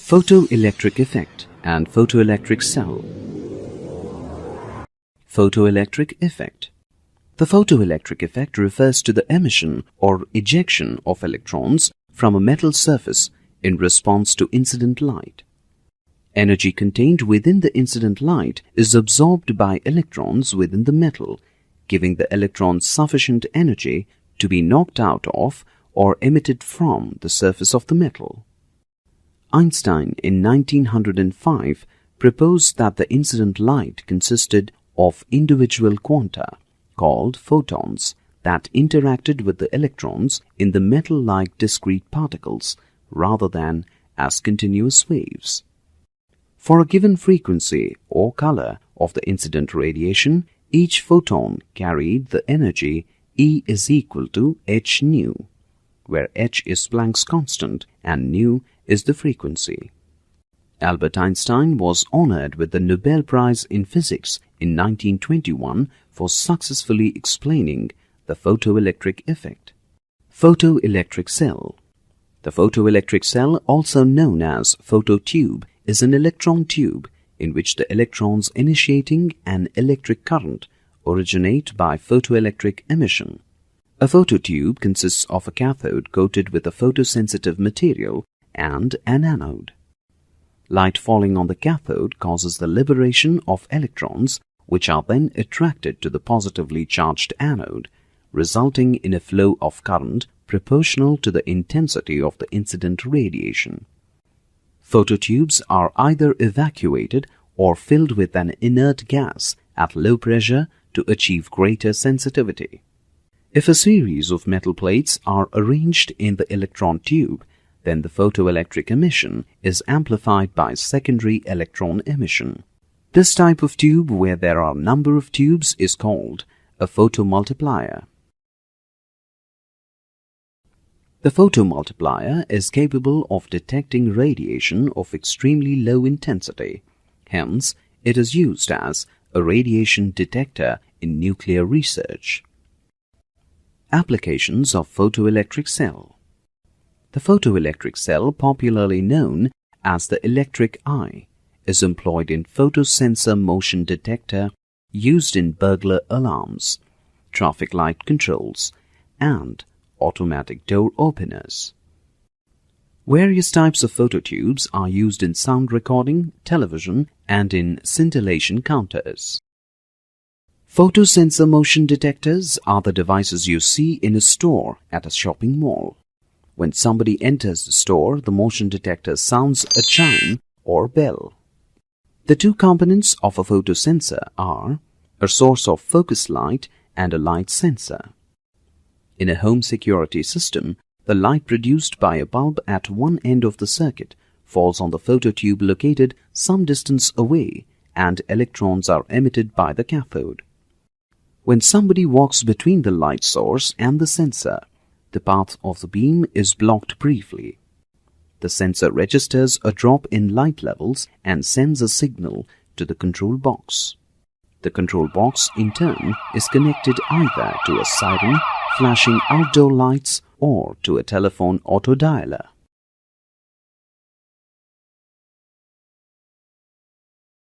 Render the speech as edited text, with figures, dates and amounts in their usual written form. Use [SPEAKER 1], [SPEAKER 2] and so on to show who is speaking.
[SPEAKER 1] Photoelectric effect and photoelectric cell. Photoelectric effect. The photoelectric effect refers to the emission or ejection of electrons from a metal surface in response to incident light. Energy contained within the incident light is absorbed by electrons within the metal, giving the electrons sufficient energy to be knocked out of or emitted from the surface of the metal. Einstein in 1905 proposed that the incident light consisted of individual quanta, called photons, that interacted with the electrons in the metal-like discrete particles rather than as continuous waves. For a given frequency or color of the incident radiation, each photon carried the energy E is equal to h nu, where h is Planck's constant and nu is the frequency. Albert Einstein was honored with the Nobel Prize in Physics in 1921 for successfully explaining the photoelectric effect. Photoelectric cell. The photoelectric cell, also known as phototube, is an electron tube in which the electrons initiating an electric current originate by photoelectric emission. A phototube consists of a cathode coated with a photosensitive material and an anode. Light falling on the cathode causes the liberation of electrons, which are then attracted to the positively charged anode, resulting in a flow of current proportional to the intensity of the incident radiation. Phototubes are either evacuated or filled with an inert gas at low pressure to achieve greater sensitivity. If a series of metal plates are arranged in the electron tube, then the photoelectric emission is amplified by secondary electron emission. This type of tube, where there are a number of tubes, is called a photomultiplier. The photomultiplier is capable of detecting radiation of extremely low intensity. Hence, it is used as a radiation detector in nuclear research. Applications of photoelectric cell. The photoelectric cell, popularly known as the electric eye, is employed in photosensor motion detector used in burglar alarms, traffic light controls, and automatic door openers. Various types of phototubes are used in sound recording, television, and in scintillation counters. Photosensor motion detectors are the devices you see in a store at a shopping mall. When somebody enters the store, the motion detector sounds a chime or bell. The two components of a photosensor are a source of focus light and a light sensor. In a home security system, the light produced by a bulb at one end of the circuit falls on the phototube located some distance away, and electrons are emitted by the cathode. When somebody walks between the light source and the sensor, the path of the beam is blocked briefly. The sensor registers a drop in light levels and sends a signal to the control box. The control box, in turn, is connected either to a siren, flashing outdoor lights, or to a telephone autodialer.